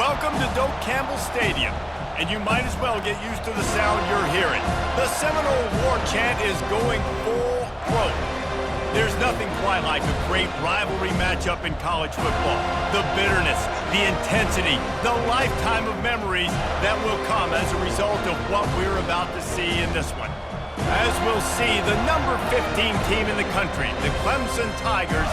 Welcome to Doak Campbell Stadium, and you might as well get used to the sound you're hearing. The Seminole War chant is going full throat. There's nothing quite like a great rivalry matchup in college football. The bitterness, the intensity, the lifetime of memories that will come as a result of what we're about to see in this one. As we'll see, the number 15 team in the country, the Clemson Tigers,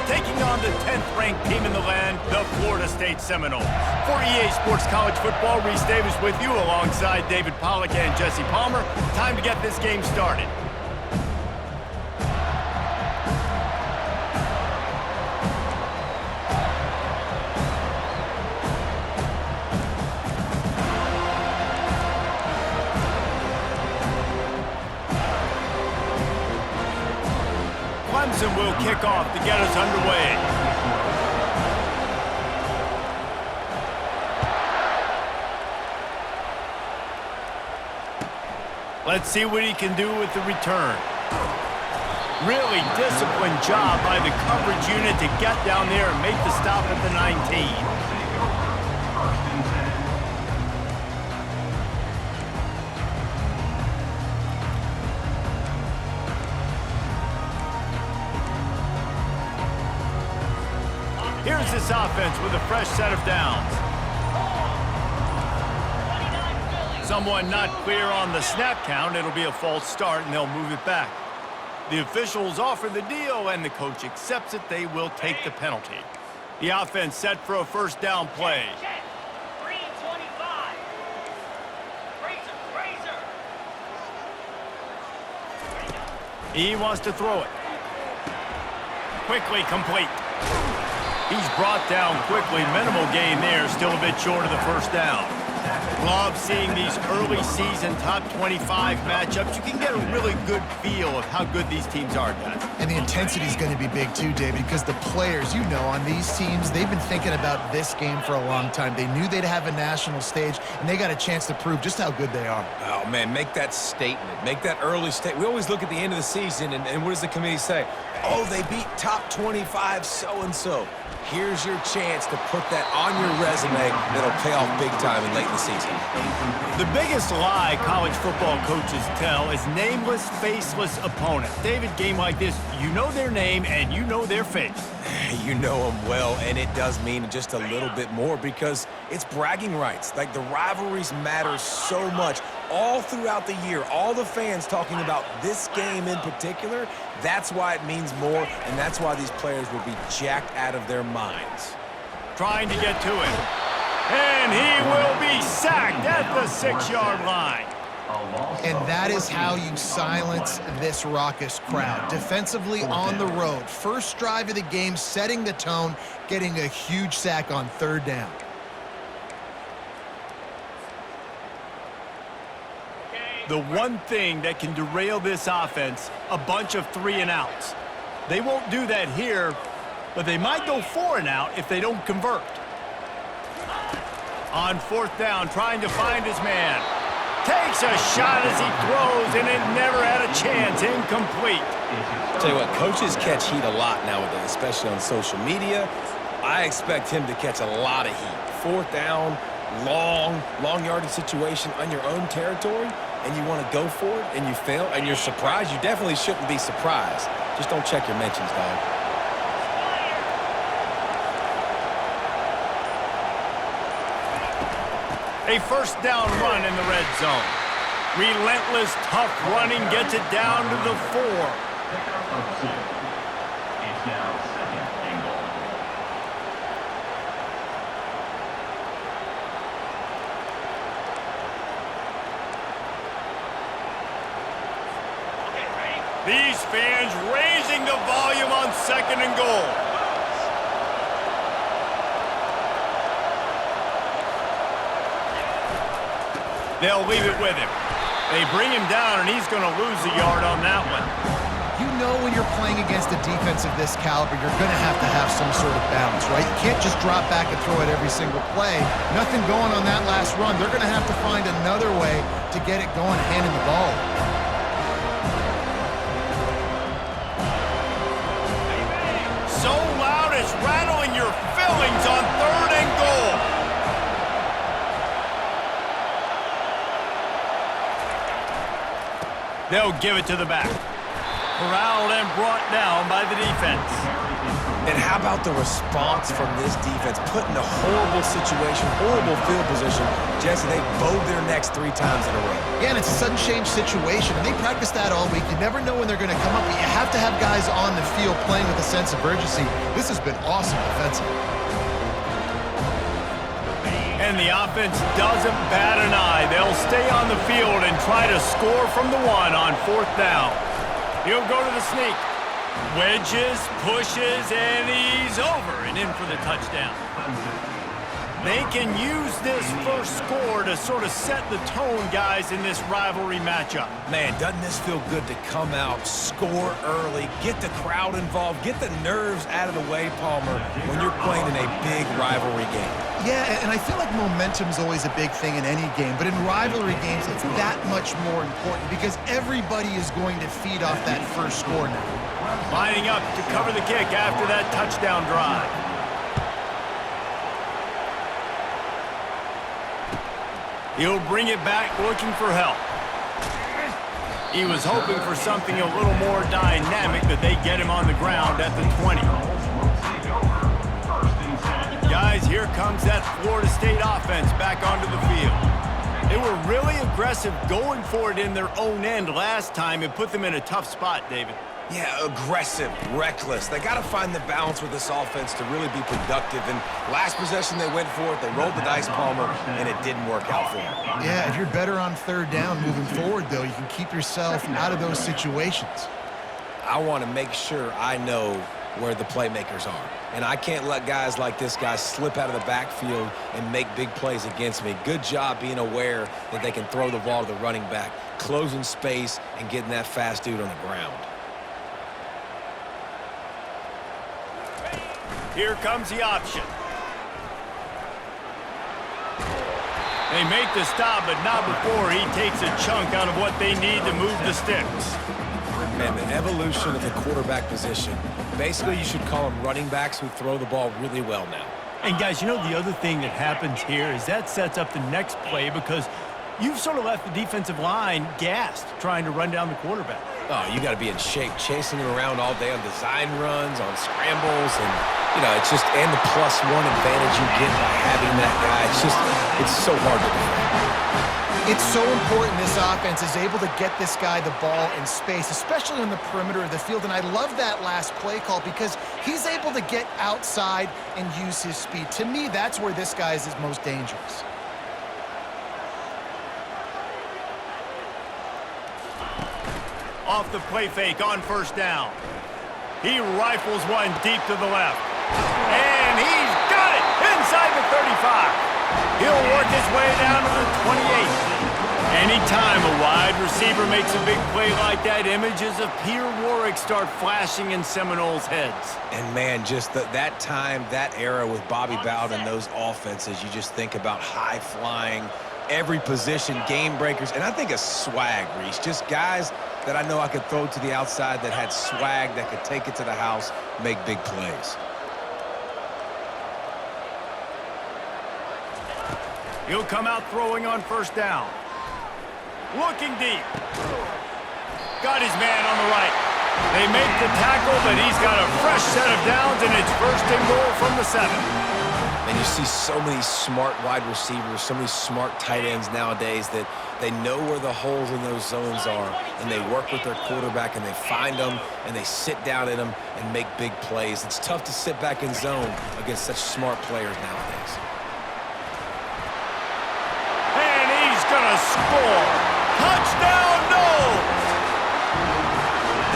taking on the 10th-ranked team in the land, the Florida State Seminoles. For EA Sports College Football, Reese Davis with you alongside David Pollack and Jesse Palmer. Time to get this game started. Clemson will kick off to get us underway. Let's see what he can do with the return. Really disciplined job by the coverage unit to get down there and make the stop at the 19. Here's this offense with a fresh set of downs. Someone not clear on the snap count. It'll be a false start, and they'll move it back. The officials offer the deal, and the coach accepts it. They will take the penalty. The offense set for a first down play. He wants to throw it. Quickly complete. He's brought down quickly. Minimal gain there. Still a bit short of the first down. Love seeing these early season top 25 matchups. You can get a really good feel of how good these teams are, guys. And the intensity is going to be big too, David, because the players, you know, on these teams, they've been thinking about this game for a long time. They knew they'd have a national stage, and they got a chance to prove just how good they are. Oh, man, make that statement. Make that early statement. We always look at the end of the season, and what does the committee say? Oh, they beat top 25 so-and-so. Here's your chance to put that on your resume that'll pay off big time and late in the season. The biggest lie college football coaches tell is nameless, faceless opponent. David, game like this, you know their name and you know their face. You know them well, and it does mean just a little bit more because it's bragging rights. Like, the rivalries matter so much all throughout the year. All the fans talking about this game in particular, that's why it means more, and that's why these players will be jacked out of their minds. Trying to get to it. And he will be sacked at the 6-yard line. And that is how you silence this raucous crowd. Defensively on the road. First drive of the game, setting the tone, getting a huge sack on third down. The one thing that can derail this offense, a bunch of 3-and-outs. They won't do that here, but they might go 4-and-out if they don't convert. On fourth down, trying to find his man. Takes a shot as he throws, and it never had a chance. Incomplete. Tell you what, coaches catch heat a lot nowadays, especially on social media. I expect him to catch a lot of heat. Fourth down, long yardage situation on your own territory, and you want to go for it, and you fail, and you're surprised. You definitely shouldn't be surprised. Just don't check your mentions, dog. A first down run in the red zone. Relentless, tough running gets it down to the 4. It's now second and goal. These fans raising the volume on second and goal. They'll leave it with him. They bring him down, and he's going to lose a yard on that one. You know when you're playing against a defense of this caliber, you're going to have some sort of balance, right? You can't just drop back and throw it every single play. Nothing going on that last run. They're going to have to find another way to get it going, handing the ball. So loud it's rattling your fillings on third and goal. They'll give it to the back. Corralled and brought down by the defense. And how about the response from this defense? Put in a horrible situation, horrible field position. Jesse, they bowed their necks 3 times in a row. Yeah, and it's a sudden change situation, and they practice that all week. You never know when they're going to come up, but you have to have guys on the field playing with a sense of urgency. This has been awesome defensively. And the offense doesn't bat an eye. They'll stay on the field and try to score from the 1 on 4th down. He'll go to the sneak. Wedges, pushes, and he's over and in for the touchdown. They can use this first score to sort of set the tone, guys, in this rivalry matchup. Man, doesn't this feel good to come out, score early, get the crowd involved, get the nerves out of the way, Palmer, when you're playing in a big rivalry game? Yeah, and I feel like momentum's always a big thing in any game, but in rivalry games, it's that much more important because everybody is going to feed off that first score now. Lining up to cover the kick after that touchdown drive. He'll bring it back looking for help. He was hoping for something a little more dynamic, but they get him on the ground at the 20. Guys, here comes that Florida State offense back onto the field. They were really aggressive going for it in their own end last time. It put them in a tough spot, David. Yeah, aggressive, reckless. They got to find the balance with this offense to really be productive. And last possession they went for it, they rolled the dice, Palmer, and it didn't work out for them. Yeah, if you're better on 3rd down moving forward, though, you can keep yourself out of those situations. I want to make sure I know where the playmakers are. And I can't let guys like this guy slip out of the backfield and make big plays against me. Good job being aware that they can throw the ball to the running back, closing space, and getting that fast dude on the ground. Here comes the option. They make the stop, but not before he takes a chunk out of what they need to move the sticks. Man, the evolution of the quarterback position. Basically, you should call them running backs who throw the ball really well now. And guys, you know the other thing that happens here is that sets up the next play because you've sort of left the defensive line gassed trying to run down the quarterback. Oh, you got to be in shape, chasing him around all day on design runs, on scrambles, and, you know, it's just, and the +1 advantage you get by having that guy. It's so hard to defend. It's so important this offense is able to get this guy the ball in space, especially on the perimeter of the field. And I love that last play call because he's able to get outside and use his speed. To me, that's where this guy is most dangerous. Off the play fake on 1st down. He rifles one deep to the left. And he's got it inside the 35. He'll work his way down to the 28. Anytime a wide receiver makes a big play like that, images of Peter Warrick start flashing in Seminoles' heads. And, man, just that time, that era with Bobby Bowden and those offenses, you just think about high-flying, every position, game breakers, and I think a swag, Reese. Just guys that I know I could throw to the outside that had swag, that could take it to the house, make big plays. He'll come out throwing on 1st down. Looking deep. Got his man on the right. They make the tackle, but he's got a fresh set of downs, and it's 1st and goal from the 7. And you see so many smart wide receivers, so many smart tight ends nowadays that they know where the holes in those zones are, and they work with their quarterback, and they find them, and they sit down in them and make big plays. It's tough to sit back in zone against such smart players nowadays. And he's going to score. Touchdown, Noles!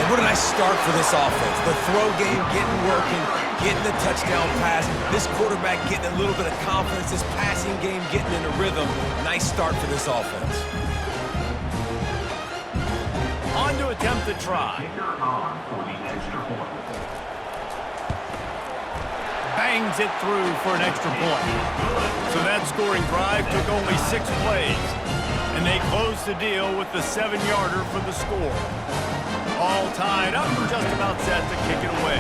And what a nice start for this offense. The throw game getting working, getting the touchdown pass. This quarterback getting a little bit of confidence. This passing game getting in a rhythm. Nice start for this offense. On to attempt the try. Bangs it through for an extra point. So that scoring drive took only 6 plays. And they close the deal with the 7-yarder for the score. All tied up and just about set to kick it away.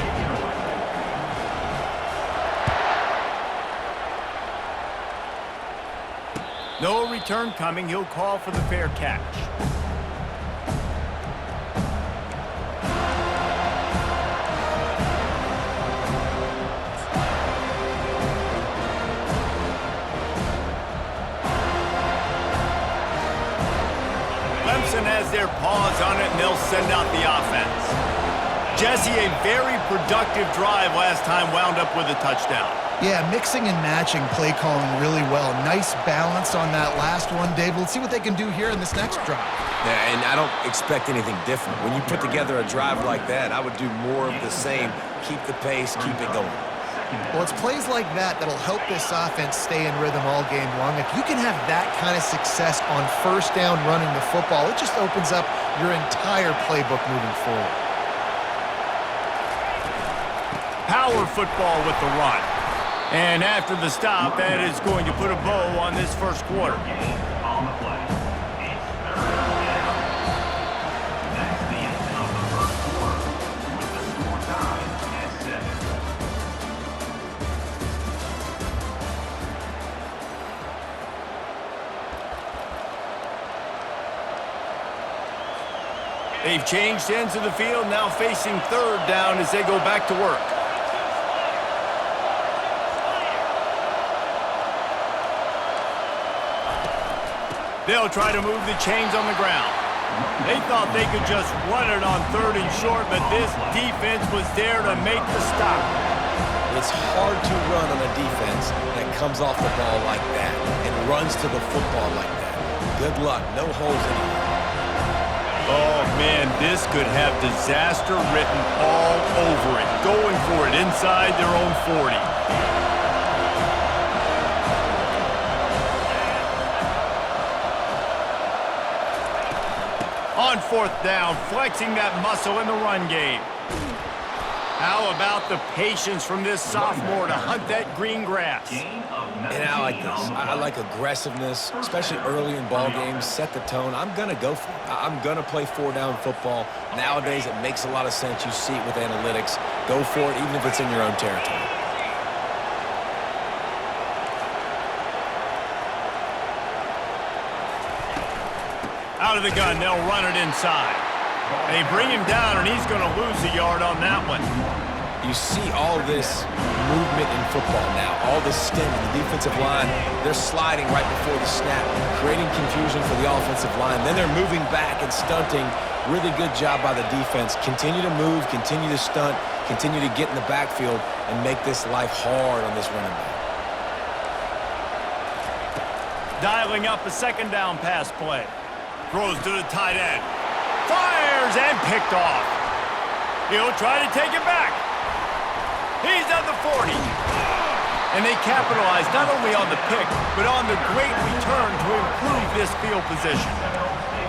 No return coming. He'll call for the fair catch. Wilson has their paws on it, and they'll send out the offense. Jesse, a very productive drive last time wound up with a touchdown. Yeah, mixing and matching play calling really well. Nice balance on that last one, Dave. Let's see what they can do here in this next drive. Yeah, and I don't expect anything different. When you put together a drive like that, I would do more of the same. Keep the pace, keep it going. Well, it's plays like that that'll help this offense stay in rhythm all game long. If you can have that kind of success on first down running the football, it just opens up your entire playbook moving forward. Power football with the run. And after the stop, that is going to put a bow on this first quarter. On the play. It's third down. That's the end of the first quarter, with the score tied at 7. They've changed ends of the field, now facing third down as they go back to work. They'll try to move the chains on the ground. They thought they could just run it on third and short, but this defense was there to make the stop. It's hard to run on a defense that comes off the ball like that and runs to the football like that. Good luck. No holes anywhere. Oh, man, this could have disaster written all over it. Going for it inside their own 40. On fourth down, flexing that muscle in the run game. How about the patience from this sophomore to hunt that green grass? And I like this. I like aggressiveness, especially early in ball games. Set the tone. I'm going to go for it. I'm going to play four-down football. Nowadays, it makes a lot of sense. You see it with analytics. Go for it, even if it's in your own territory. Out of the gun, they'll run it inside. They bring him down, and he's going to lose a yard on that one. You see all this movement in football now, all this stemming. The defensive line, they're sliding right before the snap, creating confusion for the offensive line. Then they're moving back and stunting. Really good job by the defense. Continue to move, continue to stunt, continue to get in the backfield and make this life hard on this running back. Dialing up a second down pass play. Throws to the tight end. Fires and picked off. He'll try to take it back. He's at the 40. And they capitalize not only on the pick, but on the great return to improve this field position.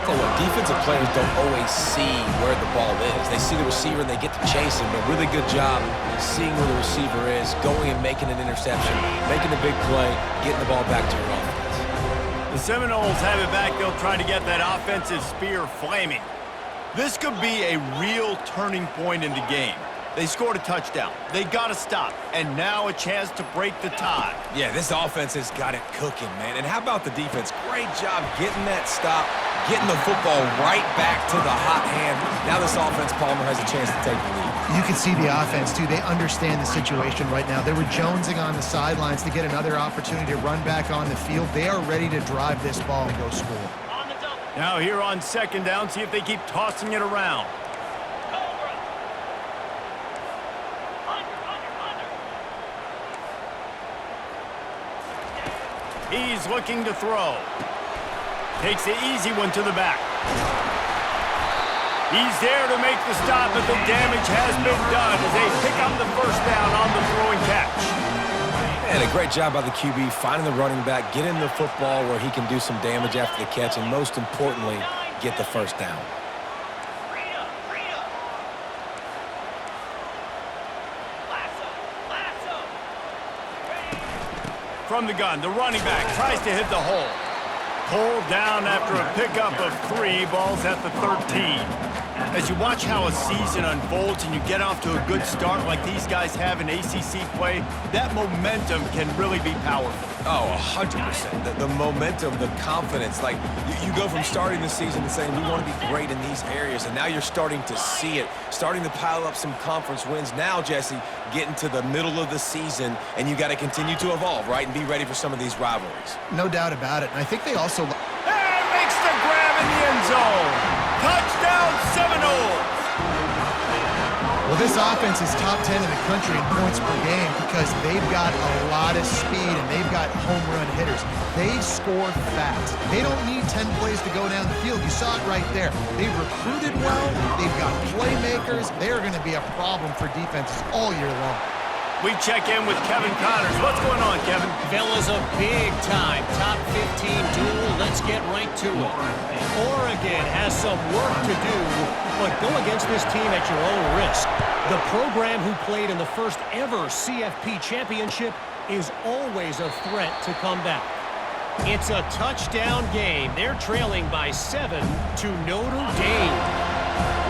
So look, defensive players don't always see where the ball is. They see the receiver and they get to chase him, but really good job seeing where the receiver is, going and making an interception, making a big play, getting the ball back to your offense. The Seminoles have it back. They'll try to get that offensive spear flaming. This could be a real turning point in the game. They scored a touchdown. They got to stop. And now a chance to break the tie. Yeah, this offense has got it cooking, man. And how about the defense? Great job getting that stop, getting the football right back to the hot hand. Now this offense, Palmer, has a chance to take the lead. You can see the offense, too. They understand the situation right now. They were jonesing on the sidelines to get another opportunity to run back on the field. They are ready to drive this ball and go score. Now here on second down, see if they keep tossing it around. He's looking to throw. Takes the easy one to the back. He's there to make the stop, but the damage has been done as they pick up the first down on the throwing catch. And a great job by the QB, finding the running back, getting the football where he can do some damage after the catch, and most importantly, get the first down. From the gun, the running back tries to hit the hole. Pulled down after a pickup of 3, balls at the 13. As you watch how a season unfolds and you get off to a good start like these guys have in ACC play, that momentum can really be powerful. Oh, 100%. The momentum, the confidence. Like, you go from starting the season and saying, we want to be great in these areas, and now you're starting to see it, starting to pile up some conference wins. Now, Jesse, getting to the middle of the season, and you got to continue to evolve, right, and be ready for some of these rivalries. No doubt about it. And I think they also... And makes the grab in the end zone. Touchdown Seminoles! Well, this offense is top 10 in the country in points per game because they've got a lot of speed and they've got home run hitters. They score fast. They don't need 10 plays to go down the field. You saw it right there. They've recruited well. They've got playmakers. They're going to be a problem for defenses all year long. We check in with Kevin Connors. What's going on, Kevin? Fellas, a big-time top 15 duel. Let's get right to it. Oregon has some work to do, but go against this team at your own risk. The program who played in the first ever CFP championship is always a threat to come back. It's a touchdown game. They're trailing by 7 to Notre Dame.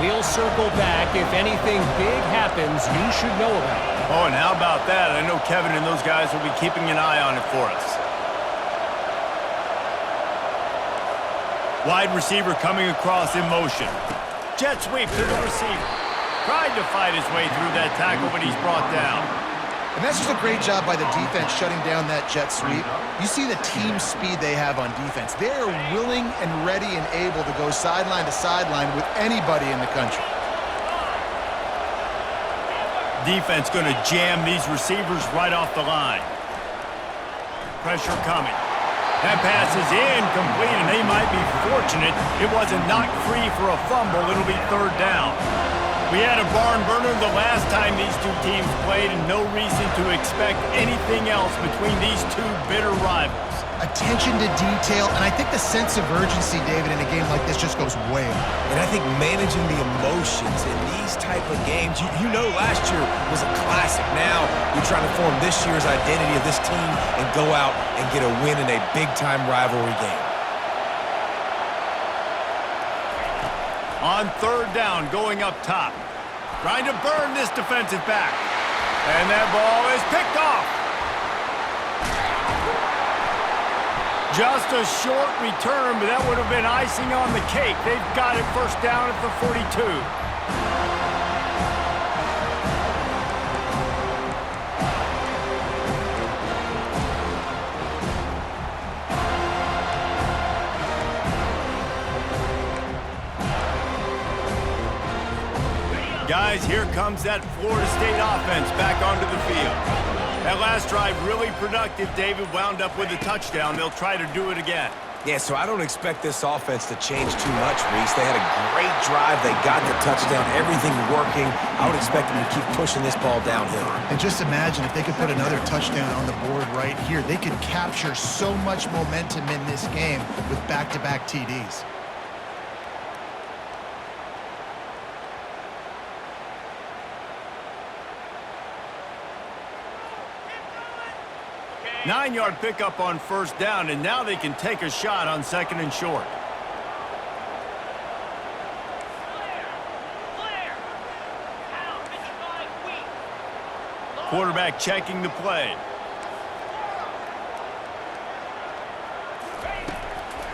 We'll circle back if anything big happens you should know about. Oh, and how about that? I know Kevin and those guys will be keeping an eye on it for us. Wide receiver coming across in motion. Jet sweep to the receiver. Tried to fight his way through that tackle, but he's brought down. And that's just a great job by the defense shutting down that jet sweep. You see the team speed they have on defense. They're willing and ready and able to go sideline to sideline with anybody in the country. Defense going to jam these receivers right off the line. Pressure coming. That pass is incomplete, and they might be fortunate it wasn't knocked free for a fumble. It'll be third down. We had a barn burner the last time these two teams played, and no reason to expect anything else between these two bitter rivals. Attention to detail, and I think the sense of urgency, David, in a game like this just goes way up. And I think managing the emotions in these type of games, you know last year was a classic. Now you're trying to form this year's identity of this team and go out and get a win in a big-time rivalry game. On third down, going up top. Trying to burn this defensive back. And that ball is picked off. Just a short return, but that would have been icing on the cake. They've got it first down at the 42. Guys, here comes that Florida State offense back onto the field. That last drive really productive. David wound up with a touchdown. They'll try to do it again. Yeah, so I don't expect this offense to change too much, Reese. They had a great drive. They got the touchdown. Everything working. I would expect them to keep pushing this ball downhill. And just imagine if they could put another touchdown on the board right here. They could capture so much momentum in this game with back-to-back TDs. Nine-yard pickup on first down, and now they can take a shot on second and short. Quarterback checking the play.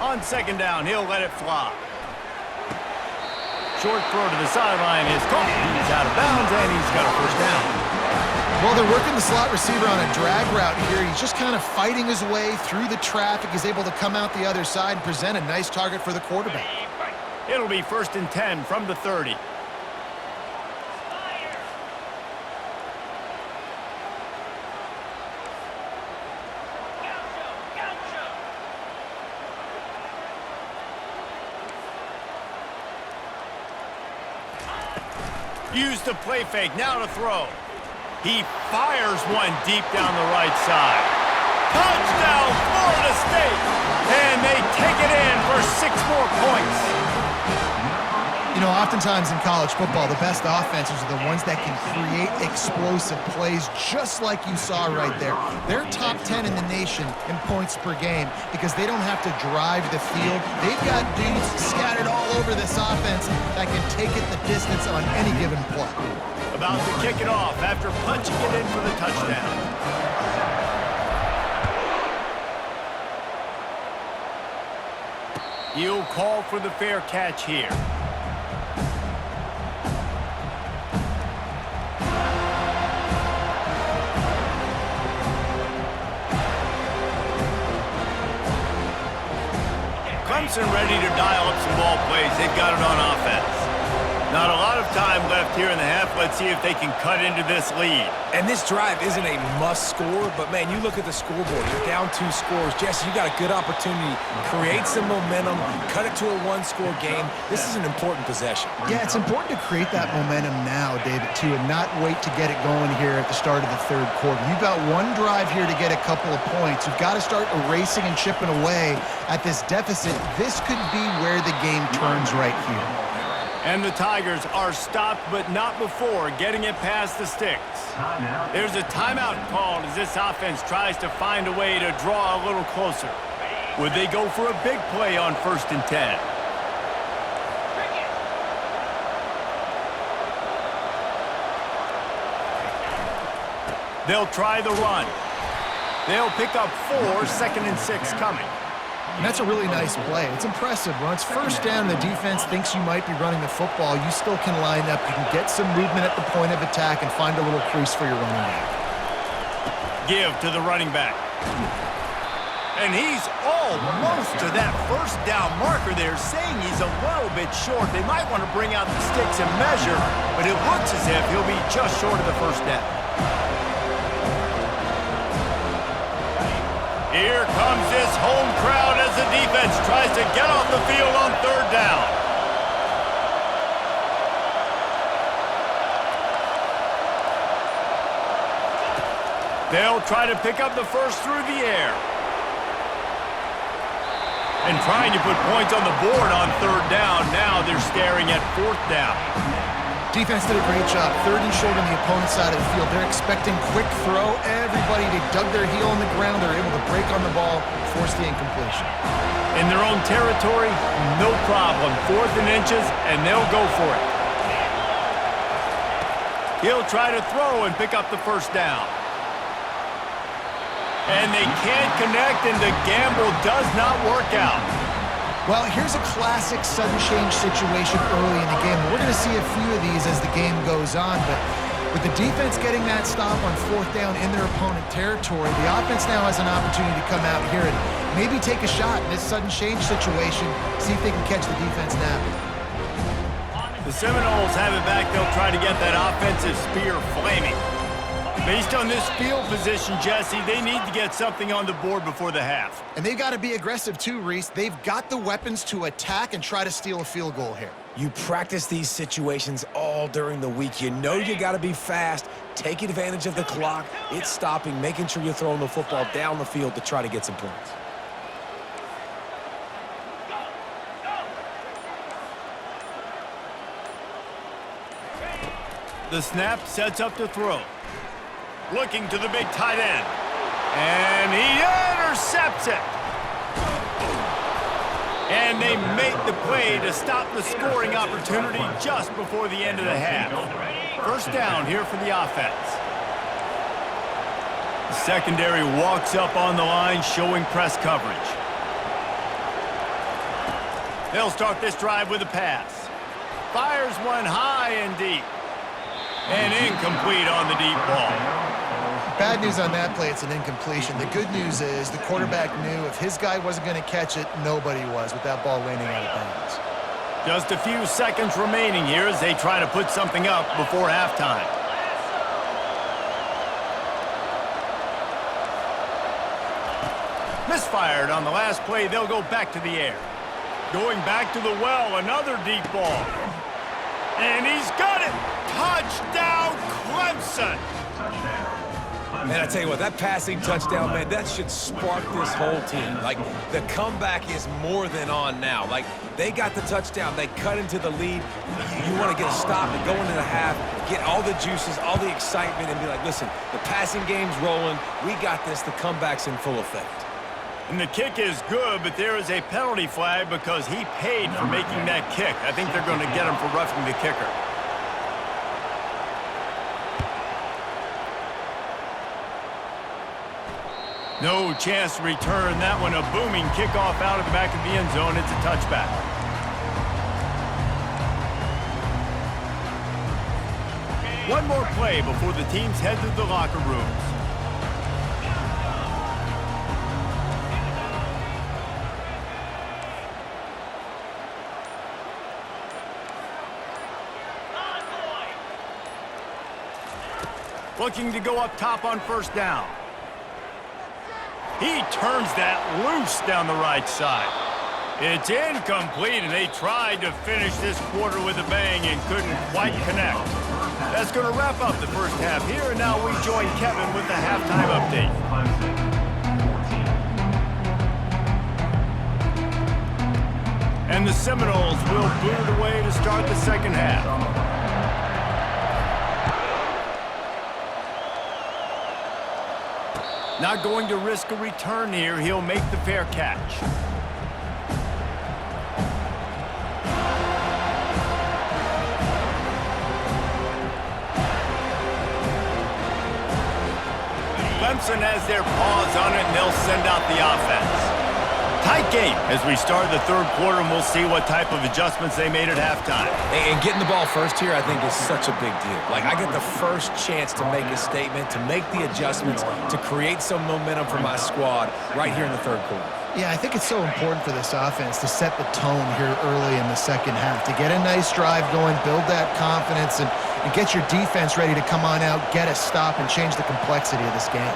On second down, he'll let it fly. Short throw to the sideline is caught. He's out of bounds, and he's got a first down. Well, they're working the slot receiver on a drag route here. He's just kind of fighting his way through the traffic. He's able to come out the other side and present a nice target for the quarterback. It'll be 1st and 10 from the 30. Use the play fake, now to throw. He fires one deep down the right side. Touchdown, Florida State! And they take it in for 6 more points. You know, oftentimes in college football, the best offenses are the ones that can create explosive plays just like you saw right there. They're top 10 in the nation in points per game because they don't have to drive the field. They've got dudes scattered all over this offense that can take it the distance on any given play. About to kick it off after punching it in for the touchdown. He'll call for the fair catch here. Clemson ready to dial up some ball plays. They've got it on offense. Not a lot of time left here in the half. Let's see if they can cut into this lead. And this drive isn't a must score, but man, you look at the scoreboard, you're down 2 scores. Jesse, you got a good opportunity. Create some momentum, cut it to a 1-score game. This is an important possession. Yeah, it's important to create that momentum now, David, too, and not wait to get it going here at the start of the third quarter. You've got one drive here to get a couple of points. You've got to start erasing and chipping away at this deficit. This could be where the game turns right here. And the Tigers are stopped, but not before getting it past the sticks. There's a timeout called as this offense tries to find a way to draw a little closer. Would they go for a big play on 1st and 10? They'll try the run. They'll pick up 4, 2nd and 6 coming. And that's a really nice play. It's impressive. When it's first down, the defense thinks you might be running the football. You still can line up. You can get some movement at the point of attack and find a little crease for your running back. Give to the running back. And he's almost to that first down marker there, saying he's a little bit short. They might want to bring out the sticks and measure, but it looks as if he'll be just short of the first down. Here comes this home crowd as the defense tries to get off the field on 3rd down. They'll try to pick up the first through the air. And trying to put points on the board on 3rd down. Now they're staring at 4th down. Defense did a great job. 3rd and short on the opponent's side of the field. They're expecting quick throw. Everybody, they dug their heel in the ground. They're able to break on the ball, force the incompletion. In their own territory, no problem. 4th and inches, and they'll go for it. He'll try to throw and pick up the first down. And they can't connect, and the gamble does not work out. Well, here's a classic sudden change situation early in the game. We're going to see a few of these as the game goes on, but with the defense getting that stop on 4th down in their opponent territory, the offense now has an opportunity to come out here and maybe take a shot in this sudden change situation, see if they can catch the defense now. The Seminoles have it back. They'll try to get that offensive spear flaming. Based on this field position, Jesse, they need to get something on the board before the half. And they've got to be aggressive too, Reese. They've got the weapons to attack and try to steal a field goal here. You practice these situations all during the week. You know you got to be fast, take advantage of the clock. It's stopping, making sure you're throwing the football down the field to try to get some points. The snap sets up to throw. Looking to the big tight end. And he intercepts it. And they make the play to stop the scoring opportunity just before the end of the half. First down here for the offense. The secondary walks up on the line, showing press coverage. They'll start this drive with a pass. Fires one high and deep. And incomplete on the deep ball. Bad news on that play, it's an incompletion. The good news is the quarterback knew if his guy wasn't going to catch it, nobody was with that ball landing out of bounds. Just a few seconds remaining here as they try to put something up before halftime. Misfired on the last play, they'll go back to the air. Going back to the well, another deep ball. And he's got it! Touchdown, Clemson! Man, I tell you what, that passing touchdown, man, that should spark this whole team. Like, the comeback is more than on now. Like, they got the touchdown. They cut into the lead. You want to get a stop and go into the half, get all the juices, all the excitement, and be like, listen, the passing game's rolling. We got this. The comeback's in full effect. And the kick is good, but there is a penalty flag because he paid for making that kick. I think they're going to get him for roughing the kicker. No chance to return that one. A booming kickoff out of the back of the end zone. It's a touchback. One more play before the teams head to the locker rooms. Looking to go up top on first down. He turns that loose down the right side. It's incomplete, and they tried to finish this quarter with a bang and couldn't quite connect. That's going to wrap up the first half here, and now we join Kevin with the halftime update. And the Seminoles will boot it away to start the second half. Not going to risk a return here. He'll make the fair catch. Clemson has their paws on it, and they'll send out the offense. Tight game as we start the third quarter, and we'll see what type of adjustments they made at halftime. And getting the ball first here, I think, is such a big deal. Like, I get the first chance to make a statement, to make the adjustments, to create some momentum for my squad right here in the third quarter. Yeah, I think it's so important for this offense to set the tone here early in the second half, to get a nice drive going, build that confidence, and get your defense ready to come on out, get a stop, and change the complexity of this game.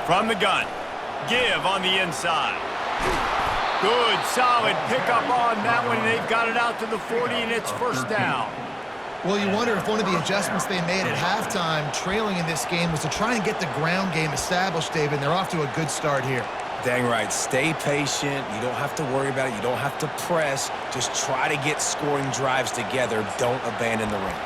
From the gun, give on the inside. Good, solid pickup on that one. They've got it out to the 40, and it's first down. Well, you wonder if one of the adjustments they made at halftime, trailing in this game, was to try and get the ground game established, David, and they're off to a good start here. Dang right. Stay patient. You don't have to worry about it. You don't have to press. Just try to get scoring drives together. Don't abandon the ring.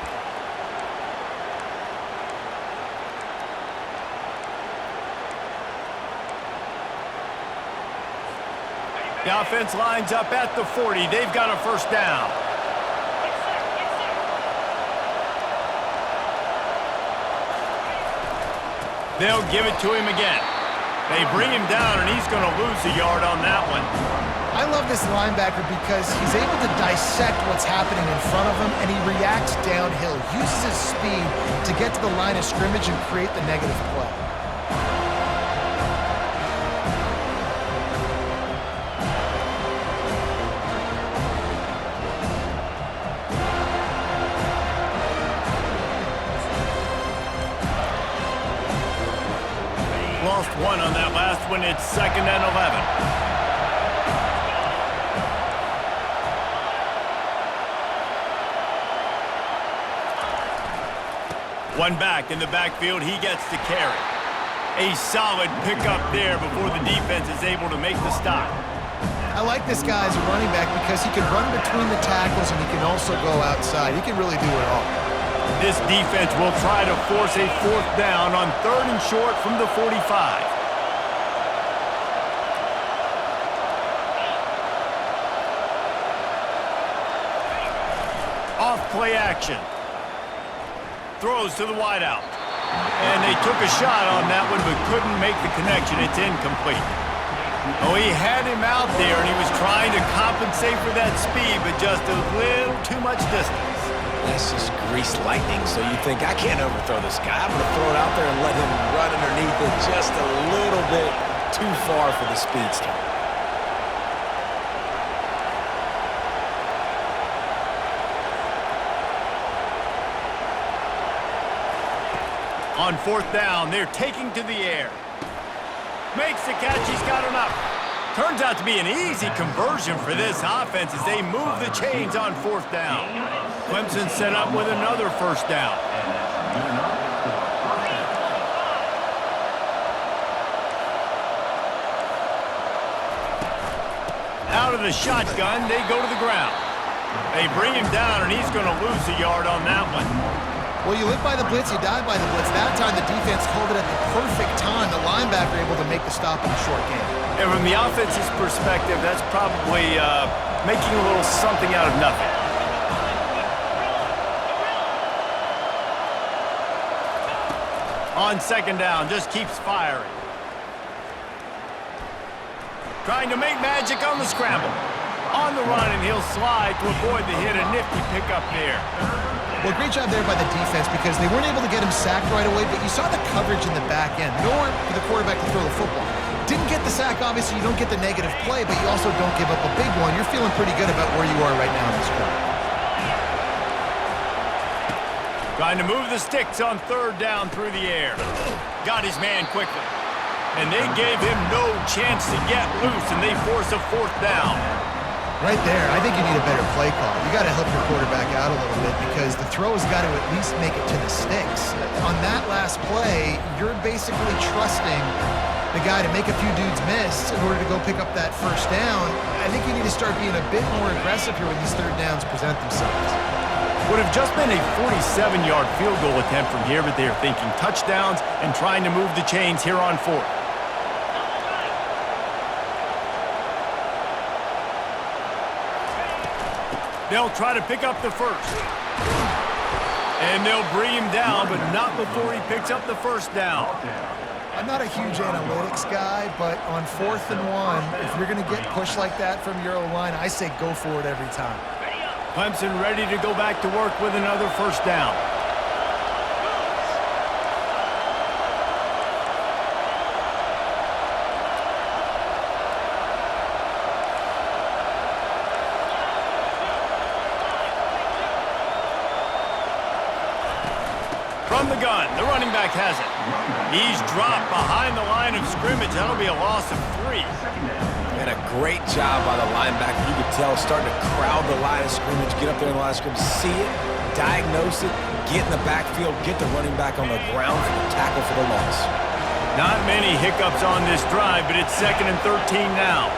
The offense lines up at the 40. They've got a first down. They'll give it to him again. They bring him down, and he's going to lose a yard on that one. I love this linebacker because he's able to dissect what's happening in front of him, and he reacts downhill, uses his speed to get to the line of scrimmage and create the negative play. Lost one on that last one. It's 2nd and 11. One back in the backfield. He gets to carry. A solid pickup there before the defense is able to make the stop. I like this guy as a running back because he can run between the tackles and he can also go outside. He can really do it all. This defense will try to force a fourth down on 3rd and short from the 45. Off play action. Throws to the wideout. And they took a shot on that one but couldn't make the connection. It's incomplete. Oh, he had him out there and he was trying to compensate for that speed, but just a little too much distance. That's just greased lightning. So you think, I can't overthrow this guy. I'm going to throw it out there and let him run underneath it just a little bit too far for the speedster. On 4th down, they're taking to the air. Makes the catch, he's got enough. Turns out to be an easy conversion for this offense as they move the chains on 4th down. Clemson set up with another first down. Out of the shotgun, they go to the ground. They bring him down, and he's going to lose a yard on that one. Well, you live by the blitz, you die by the blitz. That time, the defense called it at the perfect time. The linebacker able to make the stop in a short game. And from the offense's perspective, that's probably making a little something out of nothing. On 2nd down, just keeps firing. Trying to make magic on the scramble. On the run, and he'll slide to avoid the hit. A nifty pickup there. Well, great job there by the defense because they weren't able to get him sacked right away, but you saw the coverage in the back end. Nowhere for the quarterback to throw the football. Didn't get the sack, obviously. You don't get the negative play, but you also don't give up a big one. You're feeling pretty good about where you are right now in this quarter. Trying to move the sticks on third down through the air. Got his man quickly. And they gave him no chance to get loose, and they force a fourth down. Right there, I think you need a better play call. You got to help your quarterback out a little bit because the throw has got to at least make it to the sticks. On that last play, you're basically trusting the guy to make a few dudes miss in order to go pick up that first down. I think you need to start being a bit more aggressive here when these third downs present themselves. Would have just been a 47-yard field goal attempt from here, but they are thinking touchdowns and trying to move the chains here on fourth. They'll try to pick up the first. And they'll bring him down, but not before he picks up the first down. I'm not a huge analytics guy, but on 4th and 1, if you're going to get pushed like that from your O-line, I say go for it every time. Clemson ready to go back to work with another first down. From the gun, the running back has it. He's dropped behind the line of scrimmage. That'll be a loss of 3. And a great job by the linebacker. You could tell starting to crowd the line of scrimmage, get up there in the line of scrimmage, see it, diagnose it, get in the backfield, get the running back on the ground for the tackle for the loss. Not many hiccups on this drive, but it's 2nd and 13 now.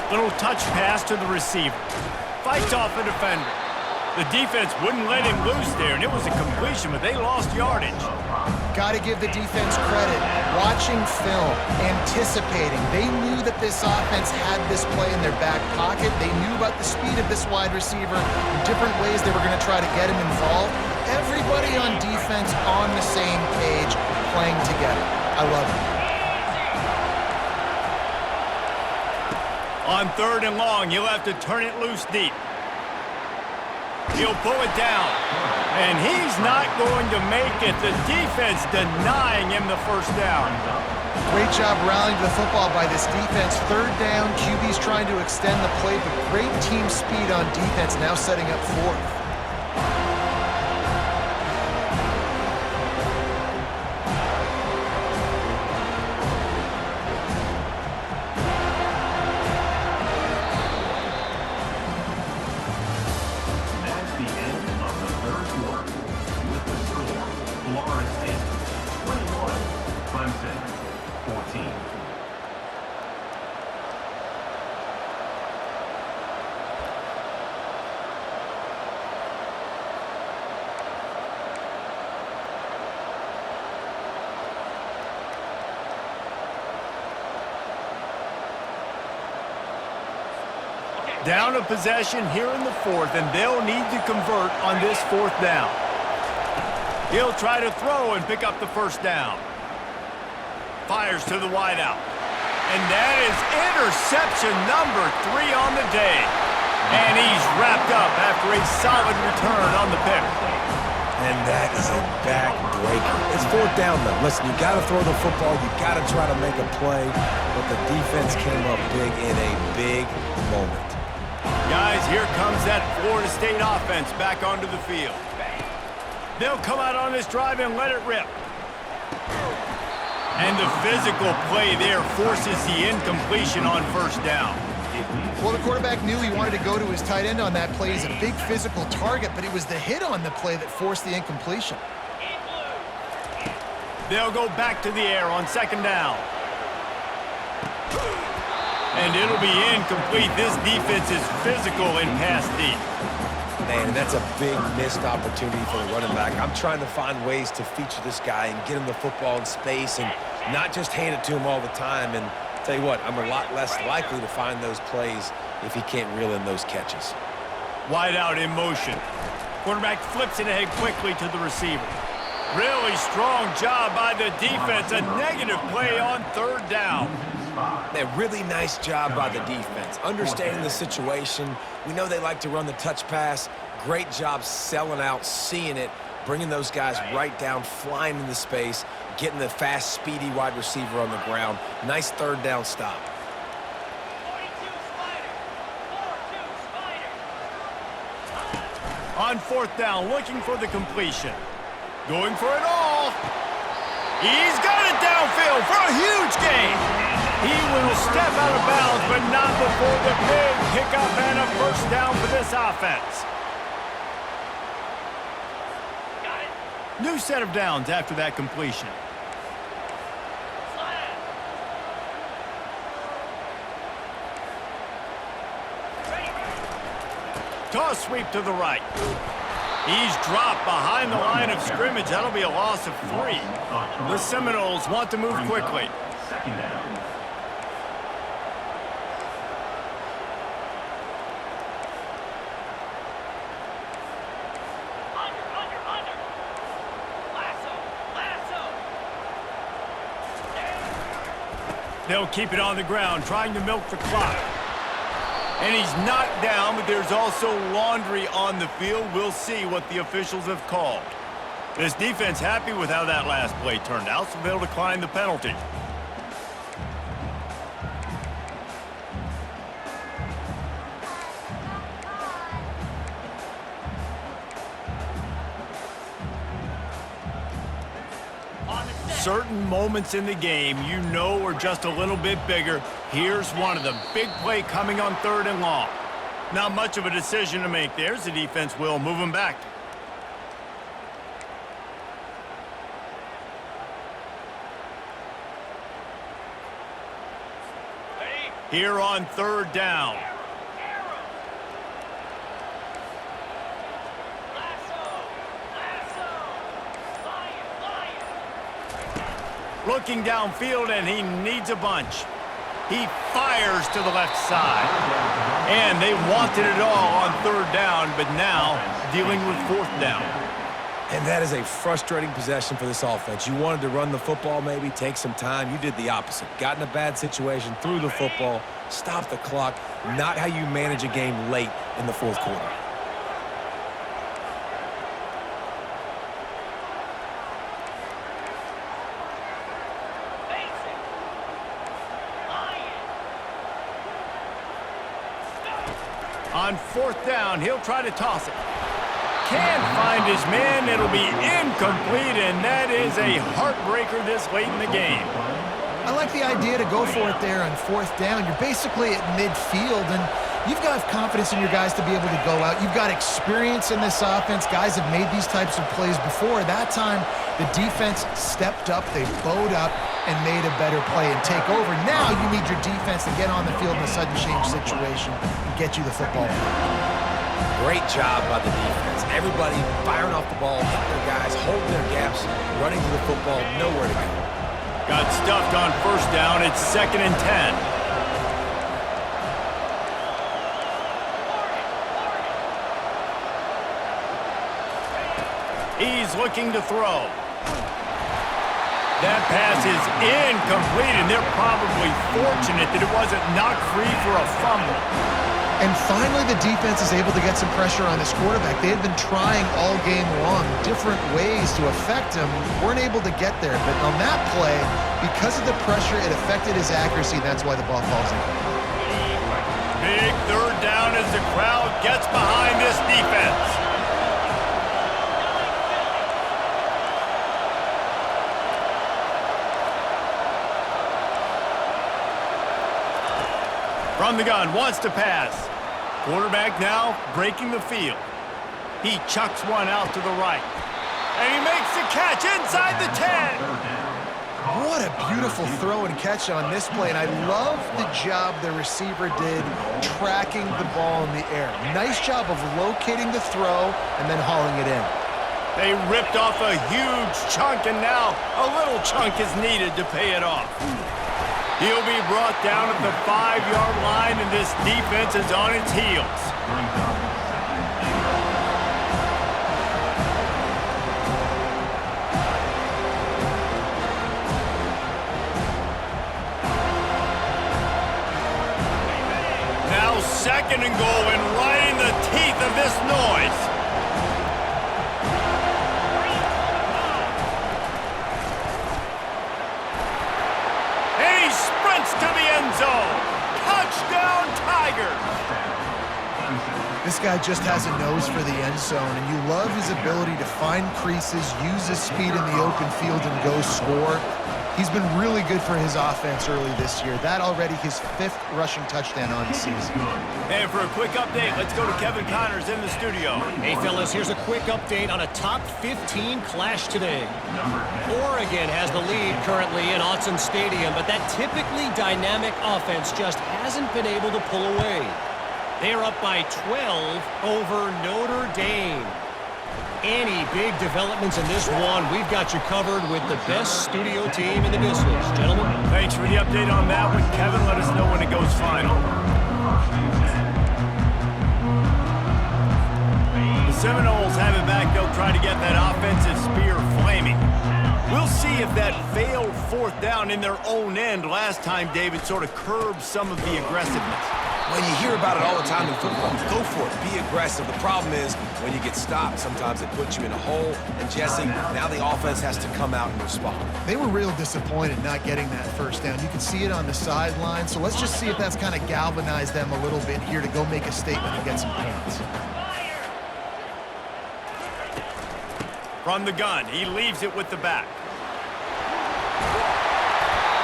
Little touch pass to the receiver. Fights off the defender. The defense wouldn't let him loose there, and it was a completion, but they lost yardage. Got to give the defense credit. Watching film, anticipating. They knew that this offense had this play in their back pocket. They knew about the speed of this wide receiver, the different ways they were going to try to get him involved. Everybody on defense on the same page, playing together. I love it. On 3rd and long, he'll have to turn it loose deep. He'll pull it down. And he's not going to make it. The defense denying him the first down. Great job rallying to the football by this defense. 3rd down, QB's trying to extend the play, but great team speed on defense, now setting up 4th. Down a possession here in the 4th, and they'll need to convert on this 4th down. He'll try to throw and pick up the first down. Fires to the wideout. And that is interception number 3 on the day. And he's wrapped up after a solid return on the pick. And that is a backbreaker. It's 4th down, though. Listen, you got to throw the football. You got to try to make a play. But the defense came up big in a big moment. Guys, here comes that Florida State offense back onto the field. They'll come out on this drive and let it rip. And the physical play there forces the incompletion on first down. Well, the quarterback knew he wanted to go to his tight end on that play. He's a big physical target, but it was the hit on the play that forced the incompletion. They'll go back to the air on 2nd down. And it'll be incomplete. This defense is physical and pass deep. Man, that's a big missed opportunity for the running back. I'm trying to find ways to feature this guy and get him the football in space and not just hand it to him all the time. And tell you what, I'm a lot less likely to find those plays if he can't reel in those catches. Wide out in motion. Quarterback flips it ahead quickly to the receiver. Really strong job by the defense. A negative play on 3rd down. Man, really nice job by the defense. Understanding the situation. We know they like to run the touch pass. Great job selling out, seeing it, bringing those guys right down, flying into space, getting the fast, speedy wide receiver on the ground. Nice third down stop. On fourth down, looking for the completion. Going for it all. He's got it downfield for a huge gain. He will step out of bounds, but not before the big pickup and a first down for this offense. New set of downs after that completion. Toss sweep to the right. He's dropped behind the line of scrimmage. That'll be a loss of 3. The Seminoles want to move quickly. Second down. They'll keep it on the ground, trying to milk the clock. And he's knocked down, but there's also laundry on the field. We'll see what the officials have called. This defense happy with how that last play turned out, so they'll decline the penalty. Certain moments in the game you know are just a little bit bigger. Here's one of them. Big play coming on 3rd and long. Not much of a decision to make there, as the defense will move him back. Here on 3rd down. Looking downfield, and he needs a bunch. He fires to the left side. And they wanted it all on 3rd down, but now dealing with 4th down. And that is a frustrating possession for this offense. You wanted to run the football, maybe take some time. You did the opposite. Got in a bad situation, threw the football, stopped the clock. Not how you manage a game late in the 4th quarter. On 4th down, he'll try to toss it. Can't find his man. It'll be incomplete, and that is a heartbreaker this late in the game. I like the idea to go for it there on 4th down. You're basically at midfield, and you've got confidence in your guys to be able to go out. You've got experience in this offense. Guys have made these types of plays before. That time, the defense stepped up. They bowed up and made a better play and take over. Now you need your defense to get on the field in a sudden change situation and get you the football. Great job by the defense. Everybody firing off the ball, hitting their guys, holding their gaps, running to the football, nowhere to go. Got stuffed on 1st down. It's 2nd and 10. He's looking to throw. That pass is incomplete, and they're probably fortunate that it wasn't knocked free for a fumble. And finally, the defense is able to get some pressure on this quarterback. They had been trying all game long different ways to affect him. Weren't able to get there. But on that play, because of the pressure, it affected his accuracy. That's why the ball falls in. Big 3rd down as the crowd gets behind this defense. From the gun, wants to pass. Quarterback now breaking the field. He chucks one out to the right. And he makes the catch inside the 10. What a beautiful throw and catch on this play. And I love the job the receiver did tracking the ball in the air. Nice job of locating the throw and then hauling it in. They ripped off a huge chunk, and now a little chunk is needed to pay it off. He'll be brought down at the 5-yard line, and this defense is on its heels. 2nd and goal, and right in the teeth of this noise. And he sprints to the end zone. Touchdown, Tigers. This guy just has a nose for the end zone, and you love his ability to find creases, use his speed in the open field, and go score. He's been really good for his offense early this year. That already his 5th rushing touchdown on the season. And for a quick update, let's go to Kevin Connors in the studio. Hey, fellas, here's a quick update on a top 15 clash today. Oregon has the lead currently in Autzen Stadium, but that typically dynamic offense just hasn't been able to pull away. They're up by 12 over Notre Dame. Any big developments in this one, we've got you covered with the best studio team in the business. Gentlemen. Thanks for the update on that one, Kevin. Let us know when it goes final. The Seminoles have it back. They'll try to get that offensive spear flaming. We'll see if that failed 4th down in their own end last time, David, sort of curbed some of the aggressiveness. When you hear about it all the time in football, go for it. Be aggressive. The problem is when you get stopped, sometimes it puts you in a hole. And, Jesse, now the offense has to come out and respond. They were real disappointed not getting that 1st down. You can see it on the sideline. So let's just see if that's kind of galvanized them a little bit here to go make a statement and get some points. From the gun, he leaves it with the back.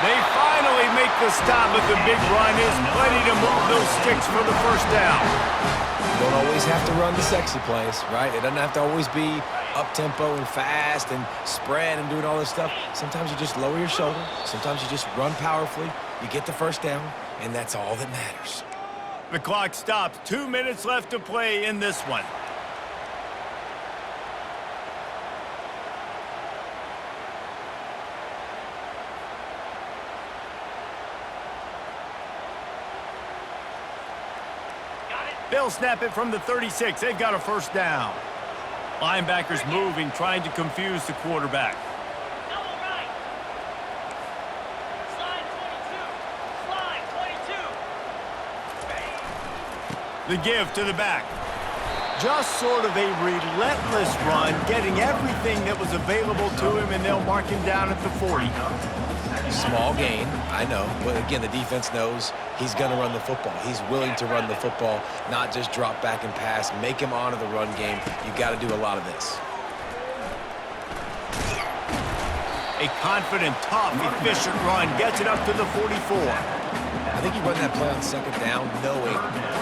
They finally make the stop, but the big run is plenty to move those sticks for the 1st down. You don't always have to run the sexy plays, right? It doesn't have to always be up-tempo and fast and spread and doing all this stuff. Sometimes you just lower your shoulder. Sometimes you just run powerfully. You get the 1st down, and that's all that matters. The clock stops. 2 minutes left to play in this one. They'll snap it from the 36. They've got a 1st down. Linebackers moving, trying to confuse the quarterback. Double right. Slide 22. Slide 22. The give to the back. Just sort of a relentless run, getting everything that was available to him, and they'll mark him down at the 40. Small gain, I know, but again, the defense knows he's going to run the football. He's willing to run the football, not just drop back and pass, make him honor the run game. You got to do a lot of this. A confident, tough, efficient run gets it up to the 44. I think you run that play on 2nd down knowing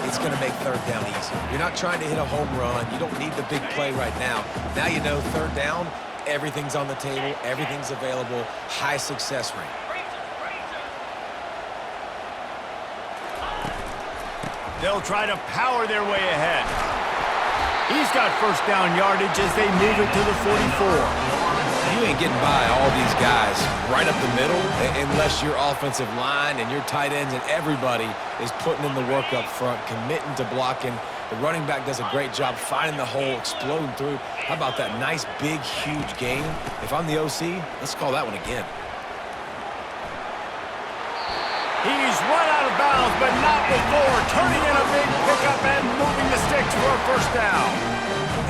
it's going to make 3rd down easy. You're not trying to hit a home run. You don't need the big play right now. Now you know 3rd down, everything's on the table, everything's available, high success rate. They'll try to power their way ahead. He's got 1st down yardage as they move it to the 44. You ain't getting by all these guys right up the middle unless your offensive line and your tight ends and everybody is putting in the work up front, committing to blocking. The running back does a great job finding the hole, exploding through. How about that nice, big, huge gain? If I'm the OC, let's call that one again. He's run out of bounds, but not before turning in a big pickup and moving the sticks for a 1st down.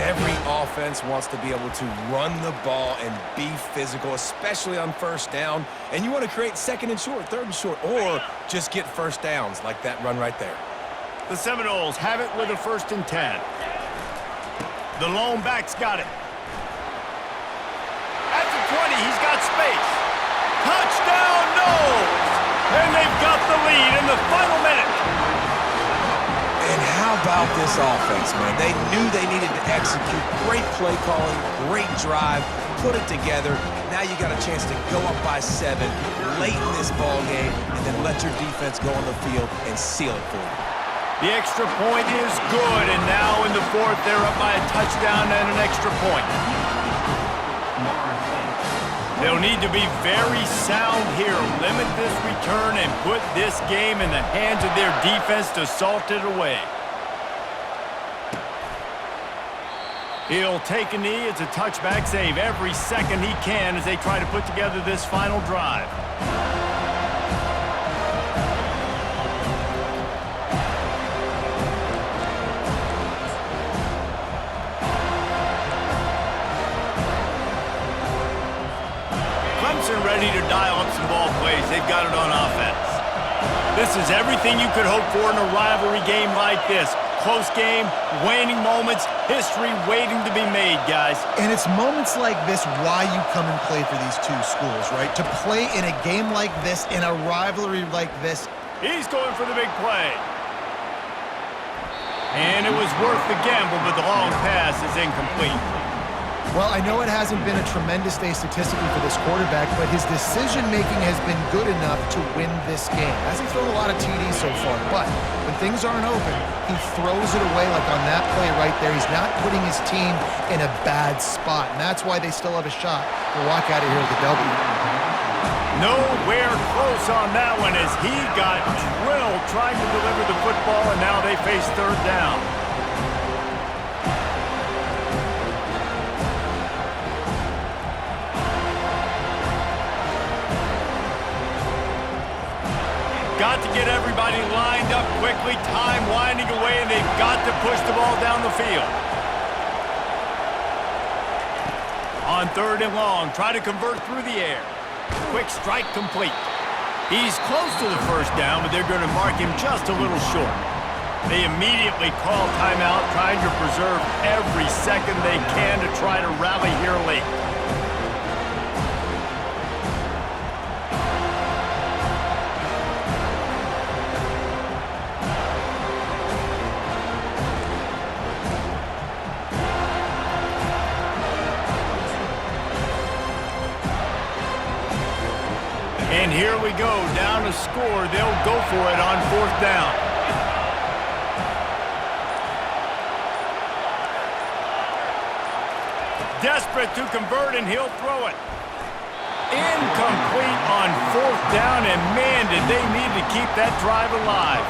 Every offense wants to be able to run the ball and be physical, especially on 1st down. And you want to create 2nd and short, 3rd and short, or just get 1st downs like that run right there. The Seminoles have it with a 1st and 10. The lone back's got it. At the 20, he's got space. Touchdown, Noles! And they've got the lead in the final minute. And how about this offense, man? They knew they needed to execute. Great play calling, great drive, put it together. Now you got a chance to go up by 7 late in this ball game and then let your defense go on the field and seal it for you. The extra point is good, and now in the 4th, they're up by a touchdown and an extra point. They'll need to be very sound here, limit this return, and put this game in the hands of their defense to salt it away. He'll take a knee. It's a touchback save every second he can as they try to put together this final drive. they've got it on offense. This is everything you could hope for in a rivalry game like this. Close game, waning moments, history waiting to be made, guys. And it's moments like this why you come and play for these two schools, right? To play in a game like this, in a rivalry like this. He's going for the big play. And it was worth the gamble, but the long pass is incomplete. Well, I know it hasn't been a tremendous day statistically for this quarterback, but his decision-making has been good enough to win this game. Hasn't thrown a lot of TDs so far, but when things aren't open, he throws it away like on that play right there. He's not putting his team in a bad spot, and that's why they still have a shot to walk out of here with a W. Nowhere close on that one as he got drilled trying to deliver the football, and now they face third down. Got to get everybody lined up quickly, time winding away, and they've got to push the ball down the field. On third and long, try to convert through the air. Quick strike complete. He's close to the first down, but they're going to mark him just a little short. They immediately call timeout, trying to preserve every second they can to try to rally here late. And here we go, down a score. They'll go for it on fourth down. Desperate to convert, and he'll throw it. Incomplete on fourth down, and man, did they need to keep that drive alive.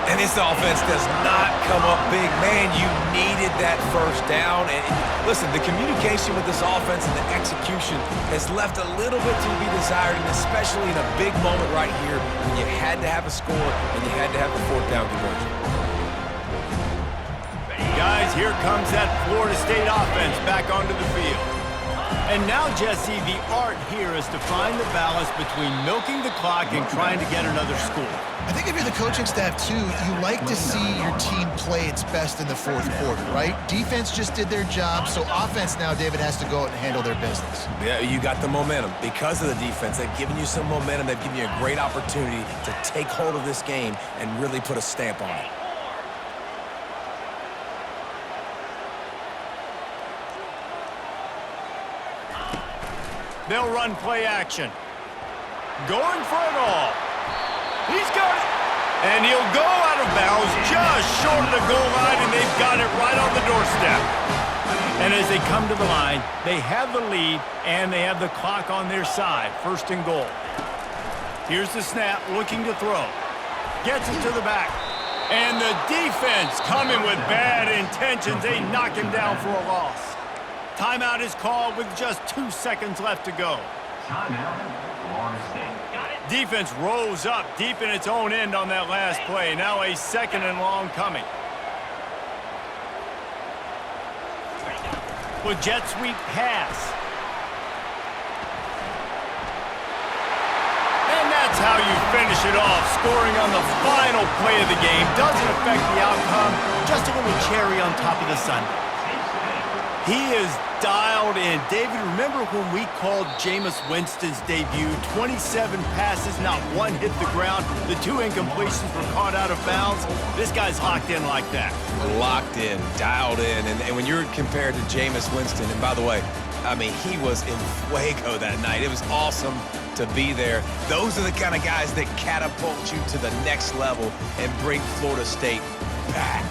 And this offense does not come up big. Man, you needed that first down. And listen, the communication with this offense and the execution has left a little bit to be desired, and especially in a big moment right here when you had to have a score and you had to have the fourth down conversion. Guys, here comes that Florida State offense back onto the field. And now, Jesse, the art here is to find the balance between milking the clock and trying to get another score. I think if you're the coaching staff, too, you like to see your team play its best in the fourth quarter, right? Defense just did their job, so offense now, David, has to go out and handle their business. Yeah, you got the momentum. Because of the defense, they've given you some momentum. They've given you a great opportunity to take hold of this game and really put a stamp on it. They'll run play action. Going for it all. He's got it. And he'll go out of bounds just short of the goal line, and they've got it right on the doorstep. And as they come to the line, they have the lead, and they have the clock on their side. First and goal. Here's the snap, looking to throw. Gets it to the back. And the defense coming with bad intentions. They knock him down for a loss. Timeout is called with just 2 seconds left to go. Timeout, Florida State. Defense rose up deep in its own end on that last play. Now a second and long coming. With jet sweep pass. And that's how you finish it off. Scoring on the final play of the game doesn't affect the outcome. Just a little cherry on top of the sundae. He is dialed in. David, remember when we called Jameis Winston's debut? 27 passes, not one hit the ground. The 2 incompletions were caught out of bounds. This guy's locked in like that. Locked in, dialed in. And when you're compared to Jameis Winston, and by the way, I mean, he was in fuego that night. It was awesome to be there. Those are the kind of guys that catapult you to the next level and bring Florida State back.